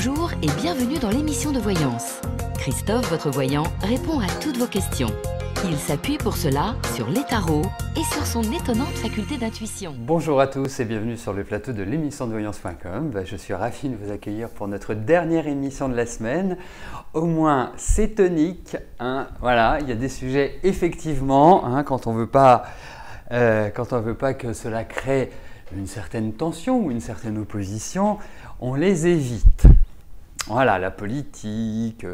Bonjour et bienvenue dans l'émission de voyance. Christophe, votre voyant, répond à toutes vos questions. Il s'appuie pour cela sur les tarots et sur son étonnante faculté d'intuition. Bonjour à tous et bienvenue sur le plateau de l'émission de voyance.com. Je suis ravi de vous accueillir pour notre dernière émission de la semaine. Au moins, c'est tonique. Voilà, il y a des sujets effectivement, quand on veut pas que cela crée une certaine tension ou une certaine opposition, on les évite. Voilà, la politique,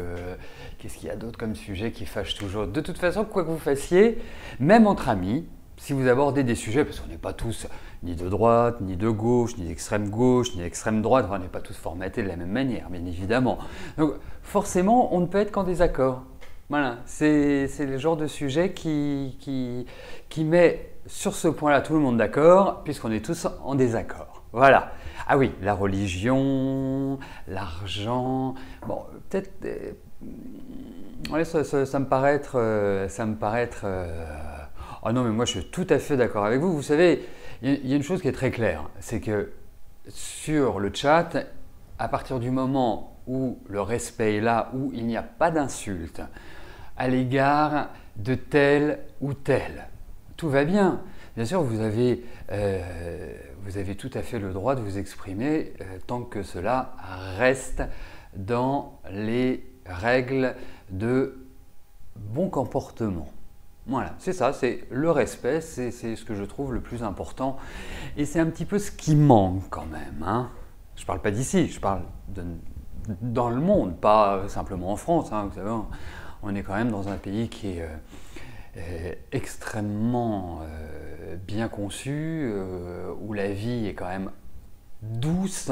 qu'est-ce qu'il y a d'autre comme sujet qui fâche toujours? De toute façon, quoi que vous fassiez, même entre amis, si vous abordez des sujets, parce qu'on n'est pas tous ni de droite, ni de gauche, ni d'extrême gauche, ni d'extrême droite, on n'est pas tous formatés de la même manière, bien évidemment. Donc forcément, on ne peut être qu'en désaccord. Voilà, c'est le genre de sujet qui met sur ce point-là tout le monde d'accord, puisqu'on est tous en désaccord. Voilà. Ah oui, la religion, l'argent, bon, peut-être... ça me paraît être... Ah non, mais moi je suis tout à fait d'accord avec vous. Vous savez, il y a une chose qui est très claire, c'est que sur le chat, à partir du moment où le respect est là, où il n'y a pas d'insulte à l'égard de tel ou tel, tout va bien. Bien sûr, vous avez tout à fait le droit de vous exprimer tant que cela reste dans les règles de bon comportement. Voilà, c'est ça, c'est le respect, c'est ce que je trouve le plus important. Et c'est un petit peu ce qui manque quand même. Je ne parle pas d'ici, je parle dans le monde, pas simplement en France. Vous savez, on est quand même dans un pays qui est extrêmement bien conçu, où la vie est quand même douce.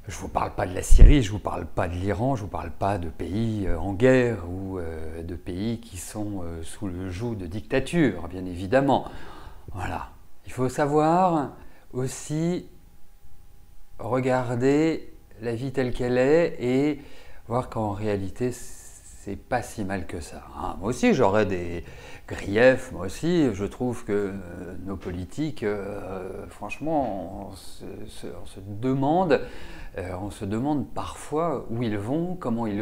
Je ne vous parle pas de la Syrie, je ne vous parle pas de l'Iran, je ne vous parle pas de pays en guerre ou de pays qui sont sous le joug de dictature, bien évidemment. Voilà. Il faut savoir aussi regarder la vie telle qu'elle est et voir qu'en réalité, c'est pas si mal que ça. Moi aussi, j'aurais des griefs. Moi aussi, je trouve que nos politiques, franchement, on se demande parfois où ils vont, comment ils y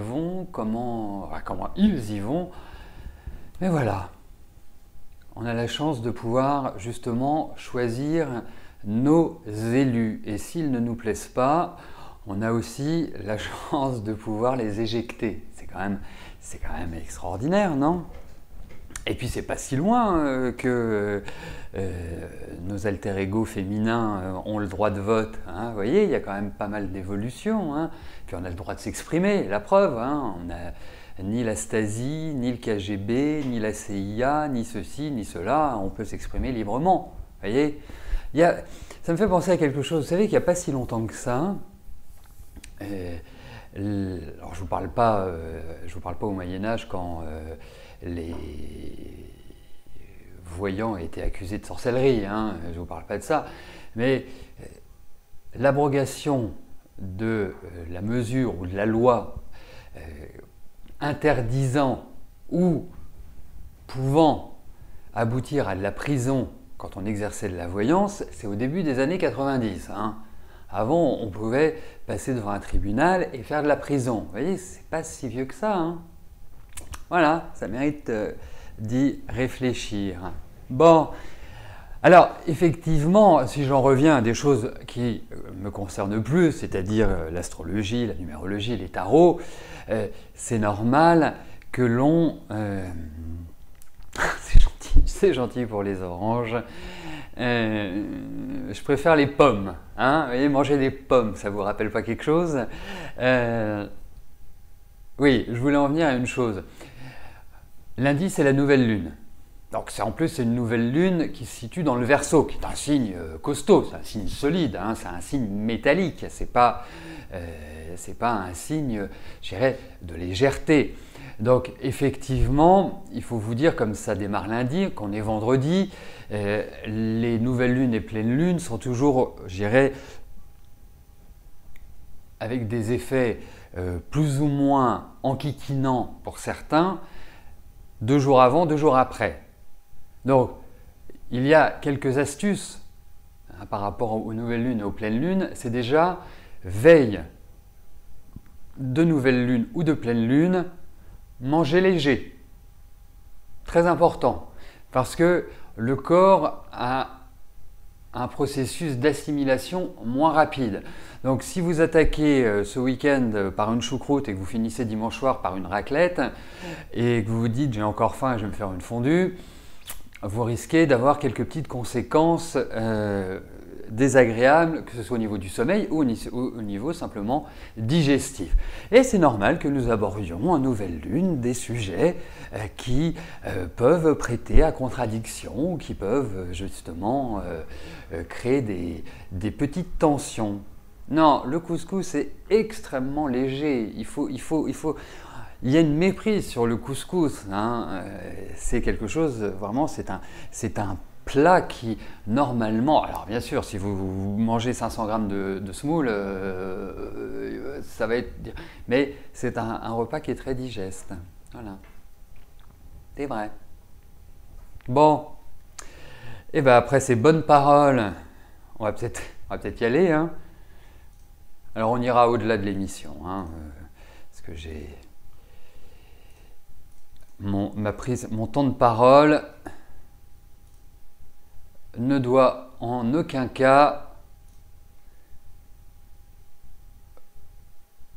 vont. Mais voilà, on a la chance de pouvoir justement choisir nos élus. Et s'ils ne nous plaisent pas, on a aussi la chance de pouvoir les éjecter. C'est quand même extraordinaire, non? Et puis c'est pas si loin que nos alter-ego féminins ont le droit de vote. Vous voyez, il y a quand même pas mal d'évolution. Puis on a le droit de s'exprimer, la preuve. On n'a ni la Stasi, ni le KGB, ni la CIA, ni ceci, ni cela. On peut s'exprimer librement. Vous voyez, ça me fait penser à quelque chose. Vous savez qu'il n'y a pas si longtemps que ça. Alors je vous parle pas au Moyen-Âge quand les voyants étaient accusés de sorcellerie, je ne vous parle pas de ça, mais l'abrogation de la mesure ou de la loi interdisant ou pouvant aboutir à de la prison quand on exerçait de la voyance, c'est au début des années 90. Avant, on pouvait passer devant un tribunal et faire de la prison. Vous voyez, c'est pas si vieux que ça. Voilà, ça mérite d'y réfléchir. Bon, alors effectivement, si j'en reviens à des choses qui me concernent plus, c'est-à-dire l'astrologie, la numérologie, les tarots, c'est normal que l'on... c'est gentil pour les oranges. Je préfère les pommes. Vous voyez, manger des pommes, ça vous rappelle pas quelque chose? Oui, je voulais en venir à une chose. Lundi, c'est la nouvelle lune. Donc en plus, c'est une nouvelle lune qui se situe dans le Verseau, qui est un signe costaud, c'est un signe solide, c'est un signe métallique. C'est pas un signe, je dirais, de légèreté. Donc effectivement, il faut vous dire, comme ça démarre lundi, qu'on est vendredi, les nouvelles lunes et pleines lunes sont toujours, je dirais, avec des effets plus ou moins enquiquinants pour certains, 2 jours avant, 2 jours après. Donc, il y a quelques astuces par rapport aux nouvelles lunes et aux pleines lunes. C'est déjà veille de nouvelle lune ou de pleine lune, mangez léger. Très important, parce que le corps a un processus d'assimilation moins rapide. Donc si vous attaquez ce week-end par une choucroute et que vous finissez dimanche soir par une raclette et que vous vous dites j'ai encore faim et je vais me faire une fondue, vous risquez d'avoir quelques petites conséquences désagréables, que ce soit au niveau du sommeil ou au niveau simplement digestif. Et c'est normal que nous abordions en nouvelle lune des sujets qui peuvent prêter à contradiction, qui peuvent justement créer des petites tensions. Non, le couscous est extrêmement léger. Il y a une méprise sur le couscous. Hein. C'est quelque chose, vraiment, c'est un plat qui, normalement, alors bien sûr, si vous mangez 500 grammes de semoule, ça va être... Mais c'est un repas qui est très digeste. Voilà. C'est vrai. Bon. Et bien après ces bonnes paroles, on va peut-être y aller. Hein. Alors on ira au-delà de l'émission. Hein, parce que j'ai... Mon temps de parole ne doit en aucun cas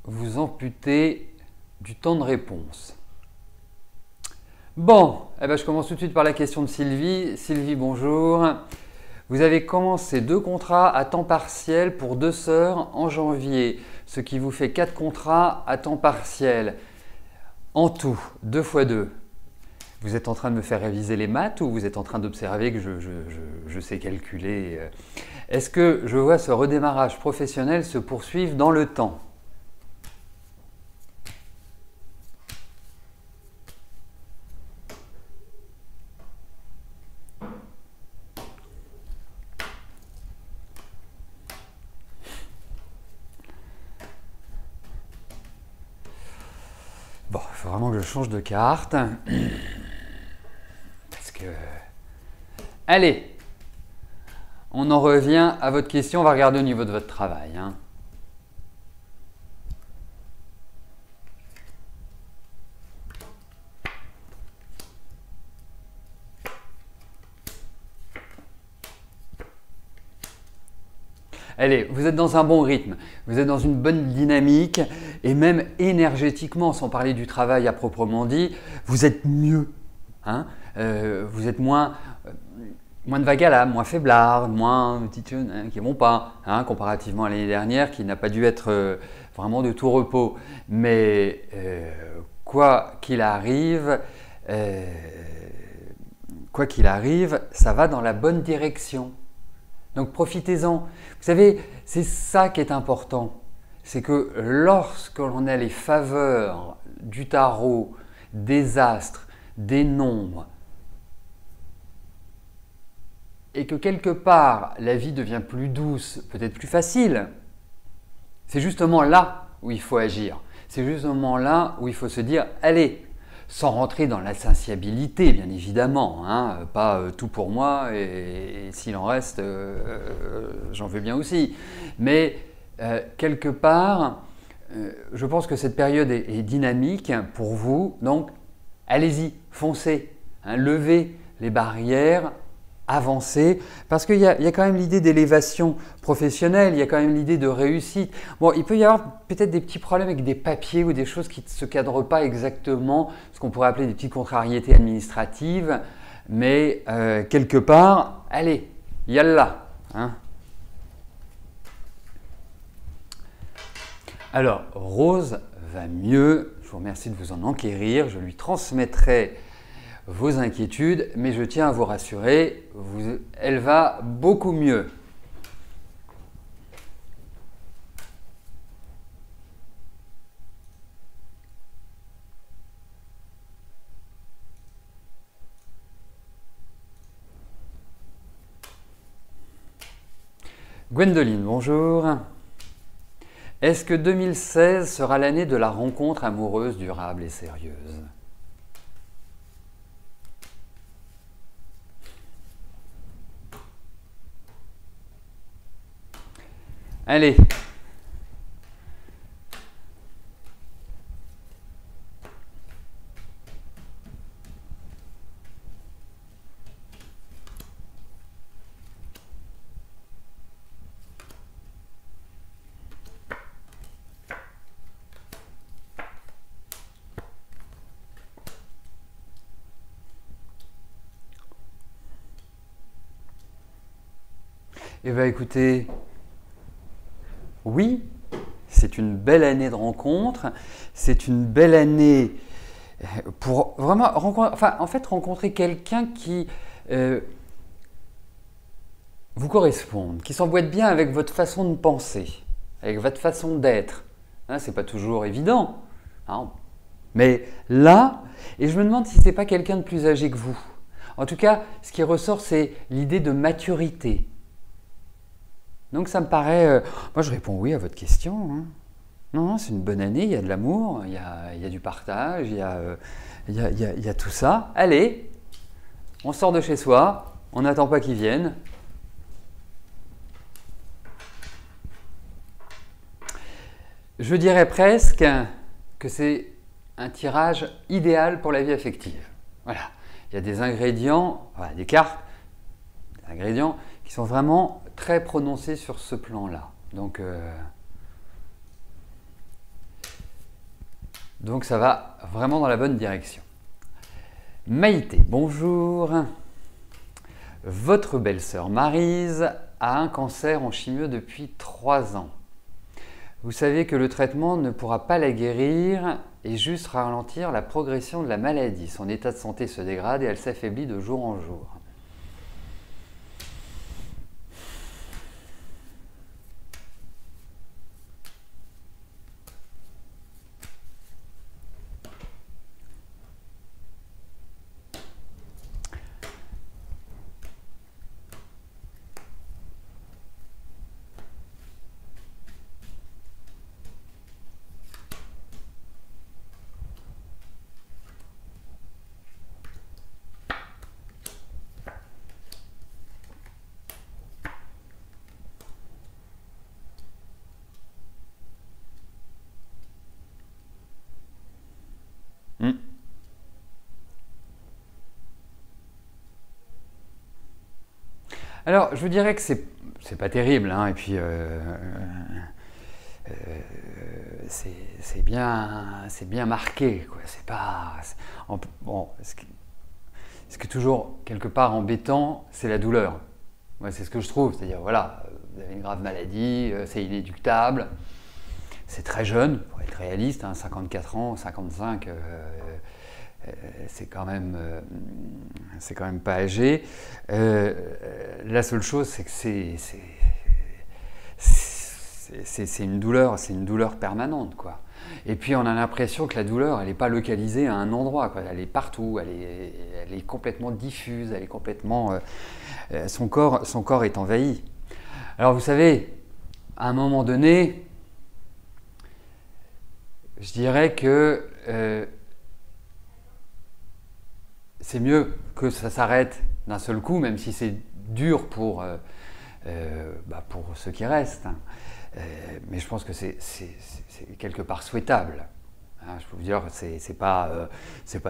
vous amputer du temps de réponse. Bon, eh ben je commence tout de suite par la question de Sylvie. Sylvie, bonjour. Vous avez commencé 2 contrats à temps partiel pour 2 sœurs en janvier, ce qui vous fait 4 contrats à temps partiel. En tout, 2 fois 2. Vous êtes en train de me faire réviser les maths ou vous êtes en train d'observer que je sais calculer? Est-ce que je vois ce redémarrage professionnel se poursuivre dans le temps? Bon, il faut vraiment que je change de carte. Parce que... Allez, on en revient à votre question. On va regarder au niveau de votre travail. Hein. Allez, vous êtes dans un bon rythme, vous êtes dans une bonne dynamique et même énergétiquement, sans parler du travail à proprement dit, vous êtes mieux. Hein, vous êtes moins de vagues à l'âme, moins faiblard, moins petites choses qui ne vont pas, hein, comparativement à l'année dernière qui n'a pas dû être vraiment de tout repos. Mais quoi qu'il arrive, ça va dans la bonne direction. Donc profitez-en. Vous savez, c'est ça qui est important. C'est que lorsque l'on a les faveurs du tarot, des astres, des nombres, et que quelque part la vie devient plus douce, peut-être plus facile, c'est justement là où il faut agir. C'est justement là où il faut se dire, allez, sans rentrer dans l'insatiabilité, bien évidemment, hein, pas tout pour moi et s'il en reste, j'en veux bien aussi. Mais quelque part, je pense que cette période est dynamique pour vous, donc allez-y, foncez, hein, levez les barrières, avancez, parce qu'il y a quand même l'idée d'élévation professionnelle, il y a quand même l'idée de réussite. Bon, il peut y avoir peut-être des petits problèmes avec des papiers ou des choses qui ne se cadrent pas exactement, ce qu'on pourrait appeler des petites contrariétés administratives, mais quelque part, allez, yallah, hein. Alors, Rose va mieux, je vous remercie de vous en enquérir, je lui transmettrai vos inquiétudes, mais je tiens à vous rassurer, elle va beaucoup mieux. Gwendoline, bonjour. Est-ce que 2016 sera l'année de la rencontre amoureuse durable et sérieuse ? Allez. Eh bien écoutez, oui, c'est une belle année de rencontres, c'est une belle année pour vraiment rencontrer quelqu'un qui vous corresponde, qui s'emboîte bien avec votre façon de penser, avec votre façon d'être. Hein, c'est pas toujours évident, hein. Mais là, et je me demande si c'est pas quelqu'un de plus âgé que vous. En tout cas, ce qui ressort, c'est l'idée de maturité. Donc ça me paraît... moi, je réponds oui à votre question. Hein. Non, c'est une bonne année, il y a de l'amour, il y a du partage, il y a tout ça. Allez, on sort de chez soi, on n'attend pas qu'ils viennent. Je dirais presque que c'est un tirage idéal pour la vie affective. Voilà, il y a des ingrédients, voilà, des cartes, des ingrédients qui sont vraiment très prononcés sur ce plan-là. Donc ça va vraiment dans la bonne direction. Maïté, bonjour. Votre belle-sœur Maryse a un cancer en chimio depuis 3 ans. Vous savez que le traitement ne pourra pas la guérir et juste ralentir la progression de la maladie. Son état de santé se dégrade et elle s'affaiblit de jour en jour. Alors, je vous dirais que c'est pas terrible, hein, et puis c'est bien marqué, quoi. C'est pas bon. Ce qui est toujours quelque part embêtant, c'est la douleur. Moi, c'est ce que je trouve, c'est-à-dire voilà, vous avez une grave maladie, c'est inéluctable, c'est très jeune, pour être réaliste, hein, 54 ans, 55. C'est quand même pas âgé. La seule chose, c'est que c'est une douleur permanente, quoi. Et puis on a l'impression que la douleur, elle n'est pas localisée à un endroit, quoi. Elle est partout, elle est complètement diffuse, elle est complètement, son corps est envahi. Alors vous savez, à un moment donné, je dirais que c'est mieux que ça s'arrête d'un seul coup, même si c'est dur pour ceux qui restent. Hein. Mais je pense que c'est quelque part souhaitable. Hein, je peux vous dire, c'est pas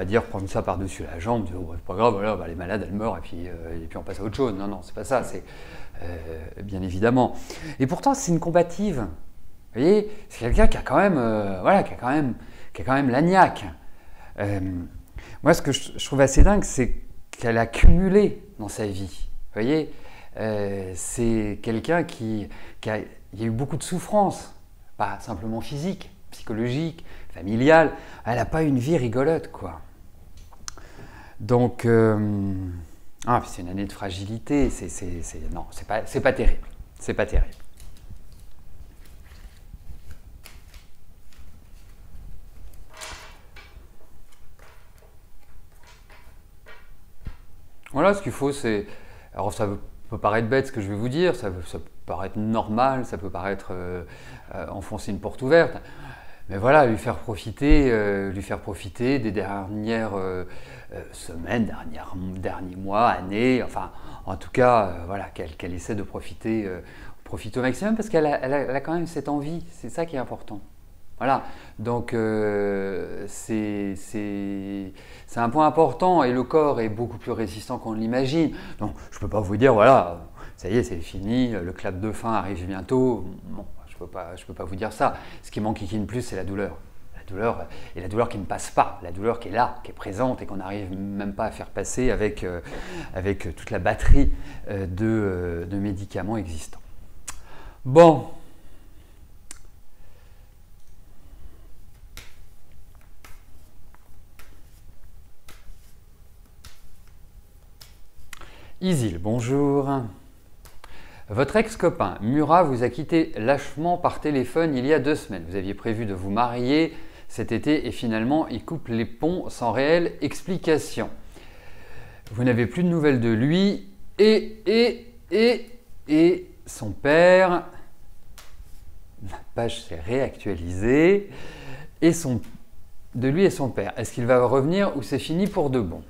dire prendre ça par-dessus la jambe, dire oh, c'est pas grave, voilà, les malades elles meurent et puis on passe à autre chose. Non, c'est pas ça. C'est bien évidemment. Et pourtant, c'est une combative. Vous voyez, c'est quelqu'un qui a quand même, qui a quand même la niaque. Moi, ce que je trouve assez dingue, c'est qu'elle a cumulé dans sa vie. Vous voyez, c'est quelqu'un il y a eu beaucoup de souffrances, pas simplement physique, psychologique, familiale. Elle n'a pas une vie rigolote, quoi. Donc, c'est une année de fragilité. Non, c'est pas terrible. C'est pas terrible. Voilà, ce qu'il faut, c'est... Alors ça peut paraître bête ce que je vais vous dire, ça peut paraître normal, ça peut paraître enfoncer une porte ouverte, mais voilà, lui faire profiter des dernières semaines, derniers mois, années, enfin, en tout cas, voilà, qu'elle essaie de profiter au maximum, parce qu'elle a quand même cette envie, c'est ça qui est important. Voilà, donc c'est un point important et le corps est beaucoup plus résistant qu'on l'imagine. Donc je ne peux pas vous dire, voilà, ça y est, c'est fini, le clap de fin arrive bientôt. Bon, je peux pas vous dire ça. Ce qui m'enquiquine plus, c'est la douleur. La la douleur qui ne passe pas, la douleur qui est là, qui est présente et qu'on n'arrive même pas à faire passer avec toute la batterie de médicaments existants. Bon. Isil, bonjour. Votre ex-copain Murat vous a quitté lâchement par téléphone il y a 2 semaines. Vous aviez prévu de vous marier cet été et finalement il coupe les ponts sans réelle explication. Vous n'avez plus de nouvelles de lui et son père, ma page s'est réactualisée, de lui et son père. Est-ce qu'il va revenir ou c'est fini pour de bon?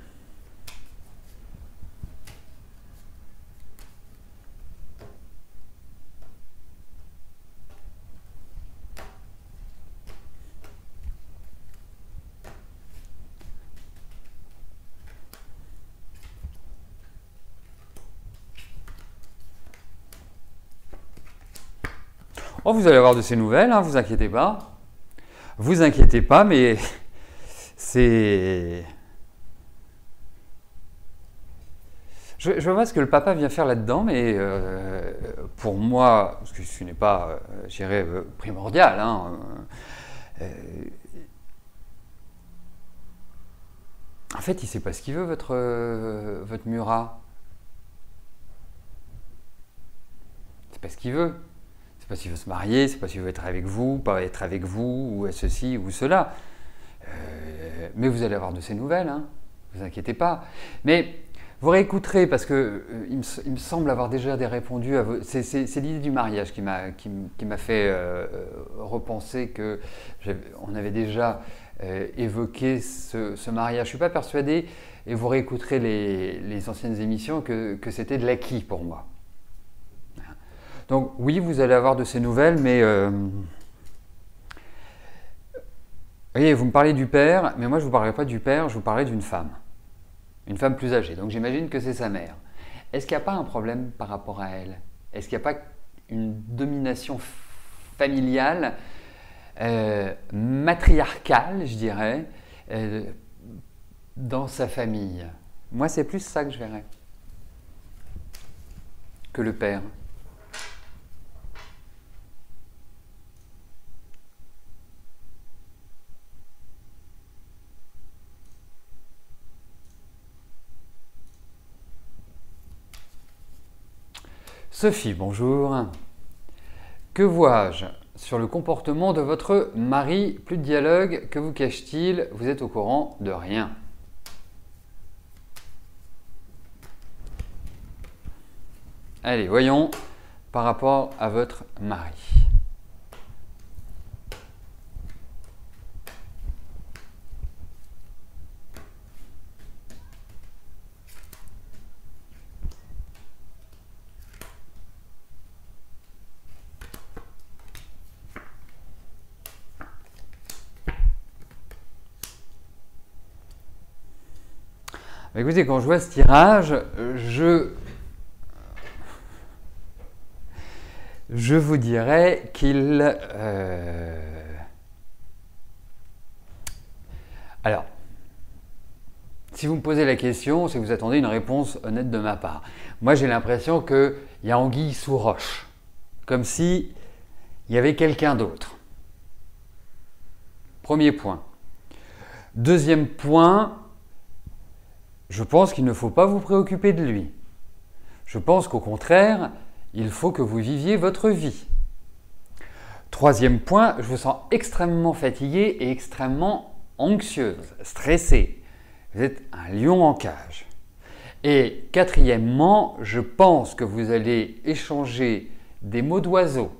Oh, vous allez avoir de ces nouvelles, hein, vous inquiétez pas. Vous inquiétez pas, mais c'est... Je vois ce que le papa vient faire là-dedans, mais pour moi, parce que ce n'est pas, je dirais, primordial, hein, en fait, il ne sait pas ce qu'il veut, votre Murat. C'est pas ce qu'il veut. C'est pas s'il veut se marier, c'est pas s'il veut être avec vous, pas être avec vous, ou ceci ou cela. Mais vous allez avoir de ces nouvelles, hein, vous inquiétez pas. Mais vous réécouterez parce que il me semble avoir déjà répondu à vos... C'est l'idée du mariage qui m'a fait repenser que on avait déjà évoqué ce mariage. Je suis pas persuadé, et vous réécouterez les anciennes émissions, que c'était de l'acquis pour moi. Donc oui, vous allez avoir de ces nouvelles, mais voyez, vous me parlez du père, mais moi je ne vous parlerai pas du père, je vous parlerai d'une femme plus âgée. Donc j'imagine que c'est sa mère. Est-ce qu'il n'y a pas un problème par rapport à elle? Est-ce qu'il n'y a pas une domination familiale, matriarcale, je dirais, dans sa famille? Moi, c'est plus ça que je verrais que le père. Sophie, bonjour. Que vois-je sur le comportement de votre mari? Plus de dialogue, que vous cache-t-il? Vous êtes au courant de rien. Allez, voyons par rapport à votre mari. Écoutez, quand je vois ce tirage, je vous dirais qu'il... Alors, si vous me posez la question, c'est que vous attendez une réponse honnête de ma part. Moi, j'ai l'impression qu'il y a anguille sous roche, comme si il y avait quelqu'un d'autre. Premier point. Deuxième point, je pense qu'il ne faut pas vous préoccuper de lui. Je pense qu'au contraire, il faut que vous viviez votre vie. Troisième point, je vous sens extrêmement fatiguée et extrêmement anxieuse, stressée. Vous êtes un lion en cage. Et quatrièmement, je pense que vous allez échanger des mots d'oiseaux,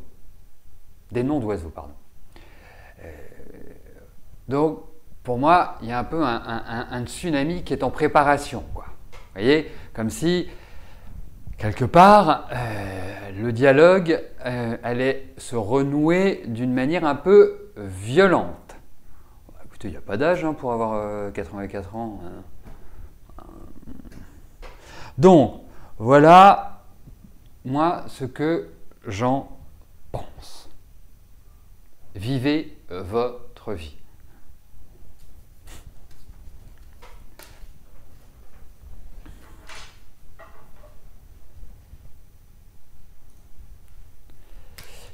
des noms d'oiseaux, pardon. Donc, pour moi, il y a un peu un tsunami qui est en préparation, quoi. Vous voyez, comme si, quelque part, le dialogue allait se renouer d'une manière un peu violente. Écoutez, il n'y a pas d'âge hein, pour avoir 84 ans. Donc, voilà, moi, ce que j'en pense. Vivez votre vie.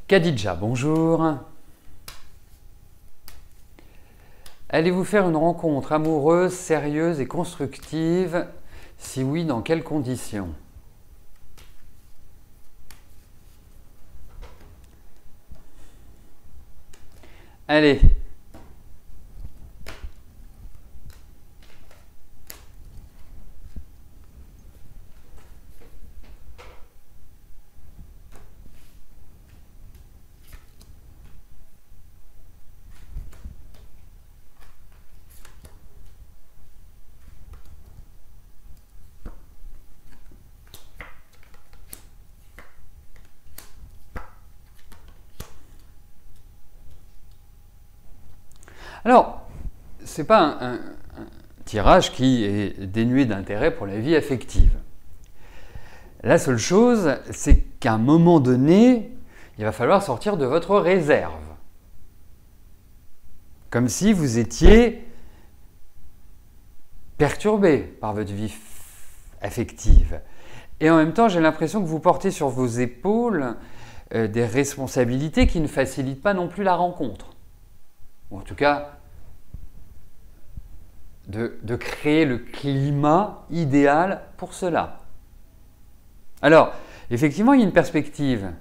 Khadija, bonjour. Allez-vous faire une rencontre amoureuse, sérieuse et constructive? Si oui, dans quelles conditions? Allez. Alors, ce n'est pas un tirage qui est dénué d'intérêt pour la vie affective. La seule chose, c'est qu'à un moment donné, il va falloir sortir de votre réserve. Comme si vous étiez perturbé par votre vie affective. Et en même temps, j'ai l'impression que vous portez sur vos épaules des responsabilités qui ne facilitent pas non plus la rencontre. Ou en tout cas, de créer le climat idéal pour cela. Alors, effectivement, il y a une perspective.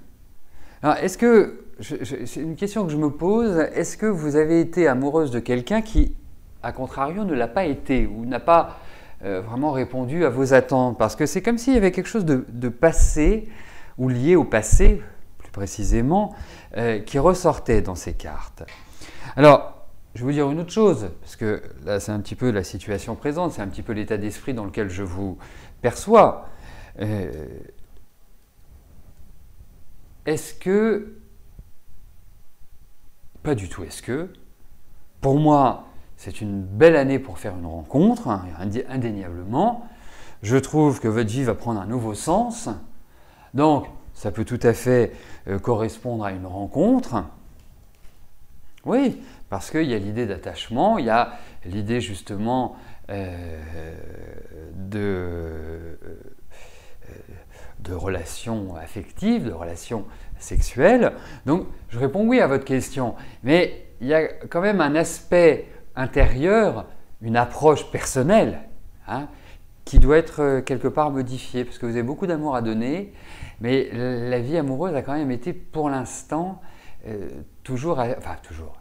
Alors, est-ce que, c'est une question que je me pose, est-ce que vous avez été amoureuse de quelqu'un qui, à contrario, ne l'a pas été ou n'a pas vraiment répondu à vos attentes? Parce que c'est comme s'il y avait quelque chose de passé, ou lié au passé, plus précisément, qui ressortait dans ces cartes. Alors, je vais vous dire une autre chose, parce que là, c'est un petit peu la situation présente, c'est un petit peu l'état d'esprit dans lequel je vous perçois. Est-ce que... Pas du tout, est-ce que... Pour moi, c'est une belle année pour faire une rencontre, hein, indéniablement. Je trouve que votre vie va prendre un nouveau sens. Donc, ça peut tout à fait correspondre à une rencontre. Oui, parce qu'il y a l'idée d'attachement, il y a l'idée justement de relations affectives, de relations sexuelles. Donc, je réponds oui à votre question, mais il y a quand même un aspect intérieur, une approche personnelle, hein, qui doit être quelque part modifiée, parce que vous avez beaucoup d'amour à donner, mais la vie amoureuse a quand même été pour l'instant toujours,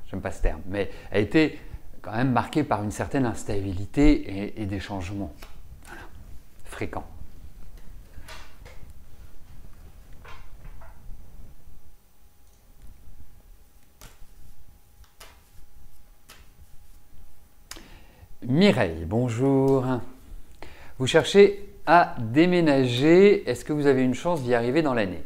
j'aime pas ce terme, mais a été quand même marquée par une certaine instabilité et des changements fréquents. Mireille, bonjour. Vous cherchez à déménager. Est-ce que vous avez une chance d'y arriver dans l'année?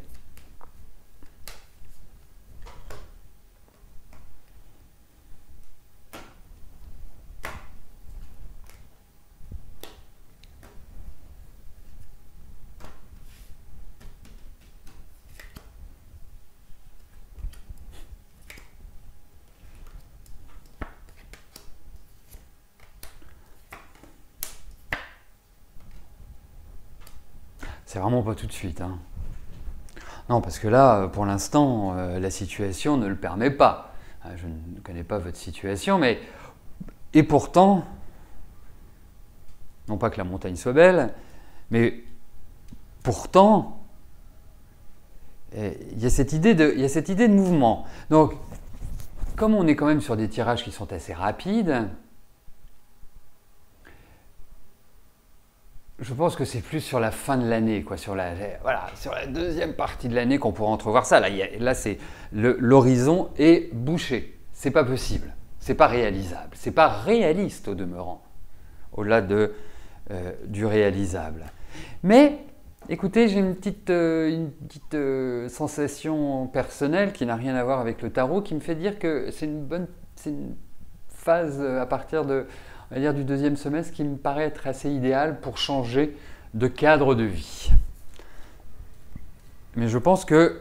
C'est vraiment pas tout de suite, hein. Non, parce que là, pour l'instant, la situation ne le permet pas. Je ne connais pas votre situation, mais... Et pourtant, non pas que la montagne soit belle, mais pourtant, il y a cette idée de mouvement. Donc, comme on est quand même sur des tirages qui sont assez rapides, je pense que c'est plus sur la fin de l'année, quoi, sur la deuxième partie de l'année qu'on pourra entrevoir ça. Là c'est l'horizon est bouché. C'est pas possible, c'est pas réalisable, c'est pas réaliste au demeurant, au-delà du réalisable. Mais écoutez, j'ai une petite sensation personnelle qui n'a rien à voir avec le tarot, qui me fait dire que c'est une phase à partir de, on va dire, du deuxième semestre qui me paraît être assez idéal pour changer de cadre de vie. Mais je pense que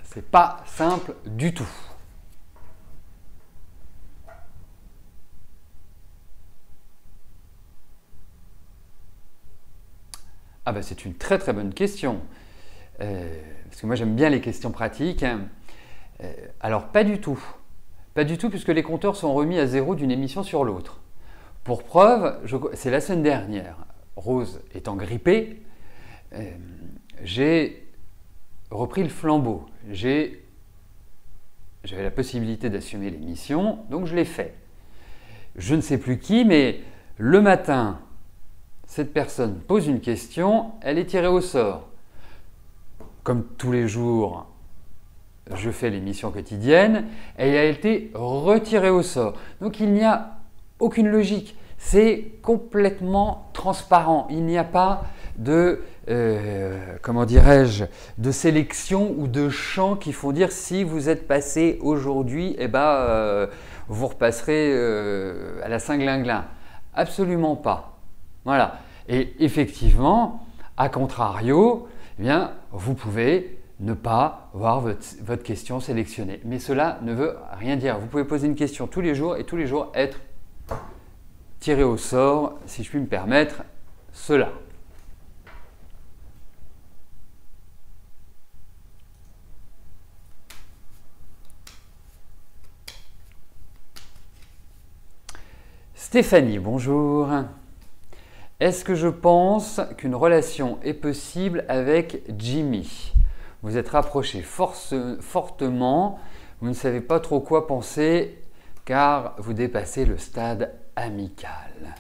c'est pas simple du tout. Ah ben c'est une très très bonne question. parce que moi j'aime bien les questions pratiques. Alors pas du tout. Pas du tout, puisque les compteurs sont remis à zéro d'une émission sur l'autre. Pour preuve, c'est la semaine dernière, Rose étant grippée, j'ai repris le flambeau. J'avais la possibilité d'assumer l'émission, donc je l'ai fait. Je ne sais plus qui, mais le matin, cette personne pose une question, elle est tirée au sort. Comme tous les jours, je fais l'émission quotidienne, et elle a été retirée au sort. Donc il n'y a aucune logique. C'est complètement transparent. Il n'y a pas de, comment dirais-je, de sélection ou de champ qui font dire si vous êtes passé aujourd'hui, eh ben, vous repasserez à la Saint-Glinglin. Absolument pas. Voilà. Et effectivement, à contrario, eh bien, vous pouvez ne pas voir votre question sélectionnée. Mais cela ne veut rien dire. Vous pouvez poser une question tous les jours et tous les jours être tiré au sort, si je puis me permettre, cela. Stéphanie, bonjour. Est-ce que je pense qu'une relation est possible avec Jimmy? Vous êtes rapprochés fortement, vous ne savez pas trop quoi penser car vous dépassez le stade amical.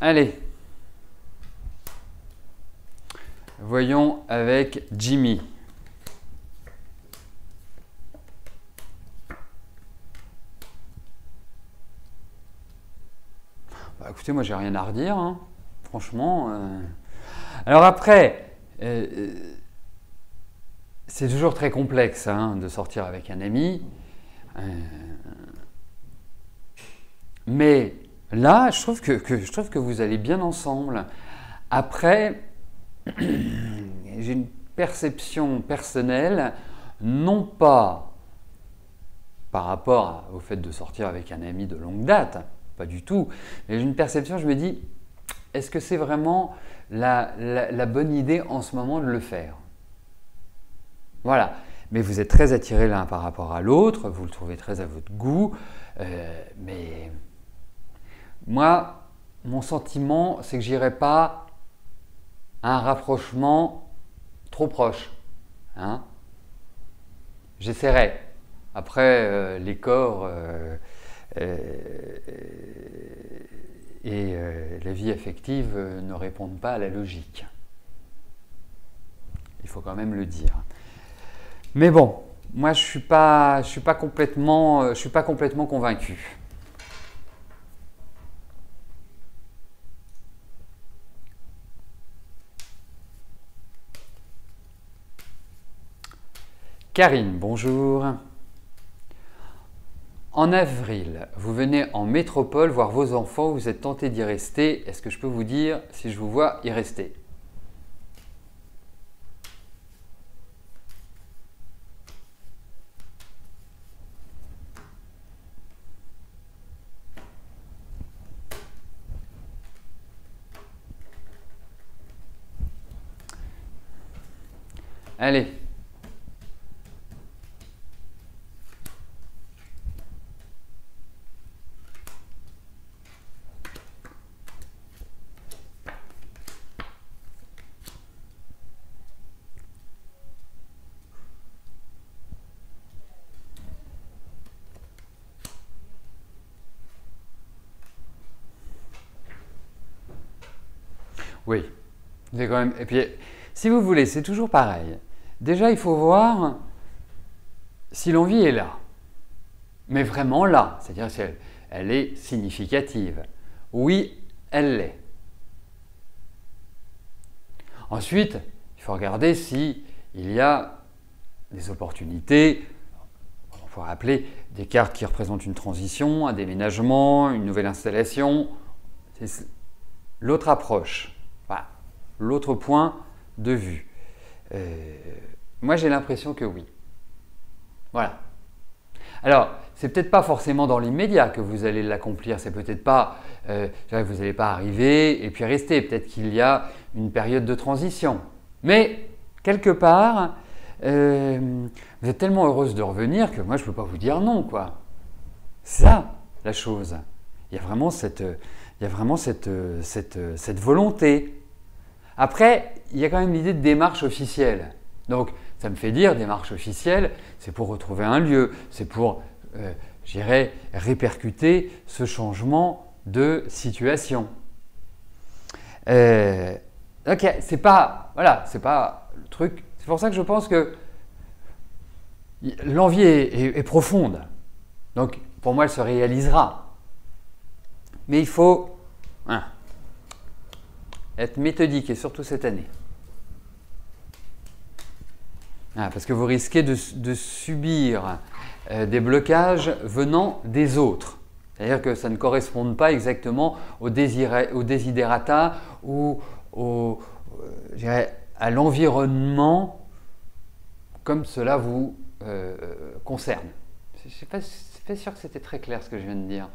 Allez, voyons avec Jimmy. Bah, écoutez, moi j'ai rien à redire, hein. Franchement. Alors après, c'est toujours très complexe hein, de sortir avec un ami. Mais là, je trouve que vous allez bien ensemble. Après, j'ai une perception personnelle, non pas par rapport au fait de sortir avec un ami de longue date, pas du tout, mais j'ai une perception, je me dis, est-ce que c'est vraiment la bonne idée en ce moment de le faire? Voilà. Mais vous êtes très attirés l'un par rapport à l'autre, vous le trouvez très à votre goût, mais moi, mon sentiment, c'est que j'irai pas à un rapprochement trop proche. Hein. J'essaierai. Après, les corps et la vie affective ne répondent pas à la logique. Il faut quand même le dire. Mais bon, moi je suis pas complètement convaincu. Karine, bonjour. En avril, vous venez en métropole voir vos enfants, vous êtes tenté d'y rester. Est-ce que je peux vous dire si je vous vois y rester? Allez. Oui, c'est quand même. Et puis, si vous voulez, c'est toujours pareil. Déjà, il faut voir si l'envie est là. Mais vraiment là, c'est-à-dire si elle est significative. Oui, elle l'est. Ensuite, il faut regarder si il y a des opportunités. On pourrait appeler des cartes qui représentent une transition, un déménagement, une nouvelle installation. C'est l'autre approche, voilà, l'autre point de vue. Moi, j'ai l'impression que oui. Voilà. Alors, c'est peut-être pas forcément dans l'immédiat que vous allez l'accomplir. C'est peut-être pas, vous n'allez pas arriver et puis rester. Peut-être qu'il y a une période de transition. Mais quelque part, vous êtes tellement heureuse de revenir que moi, je ne peux pas vous dire non, quoi. C'est ça, la chose. Il y a vraiment cette volonté. Après, il y a quand même l'idée de démarche officielle. Donc, ça me fait dire, démarche officielle, c'est pour retrouver un lieu, c'est pour, je dirais, répercuter ce changement de situation. Ok, c'est pas le truc. C'est pour ça que je pense que l'envie est profonde. Donc, pour moi, elle se réalisera. Mais il faut être méthodique, et surtout cette année. Parce que vous risquez de subir des blocages venant des autres. C'est-à-dire que ça ne corresponde pas exactement au desiderata ou à l'environnement comme cela vous concerne. Je ne suis pas sûr que c'était très clair ce que je viens de dire.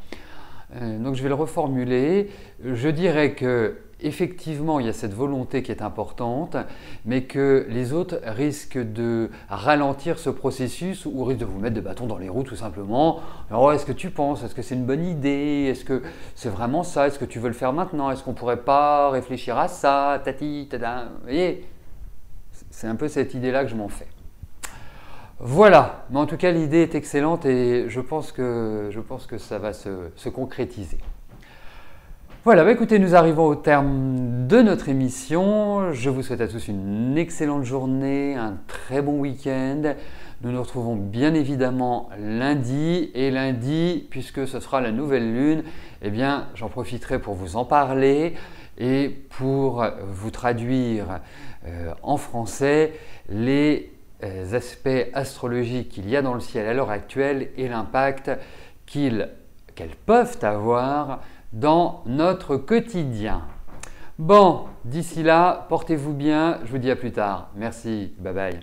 Donc je vais le reformuler. Je dirais que effectivement, il y a cette volonté qui est importante, mais que les autres risquent de ralentir ce processus ou risquent de vous mettre des bâtons dans les roues tout simplement. Alors, est-ce que tu penses? Est-ce que c'est une bonne idée? Est-ce que c'est vraiment ça? Est-ce que tu veux le faire maintenant? Est-ce qu'on ne pourrait pas réfléchir à ça? Tati, tada. Vous voyez, c'est un peu cette idée-là que je m'en fais. Voilà, mais en tout cas l'idée est excellente et je pense que ça va se concrétiser. Voilà, bah écoutez, nous arrivons au terme de notre émission. Je vous souhaite à tous une excellente journée, un très bon week-end. Nous nous retrouvons bien évidemment lundi. Et lundi, puisque ce sera la nouvelle lune, eh bien, j'en profiterai pour vous en parler et pour vous traduire en français les aspects astrologiques qu'il y a dans le ciel à l'heure actuelle et l'impact qu'elles peuvent avoir dans notre quotidien. Bon, d'ici là, portez-vous bien, je vous dis à plus tard. Merci, bye bye.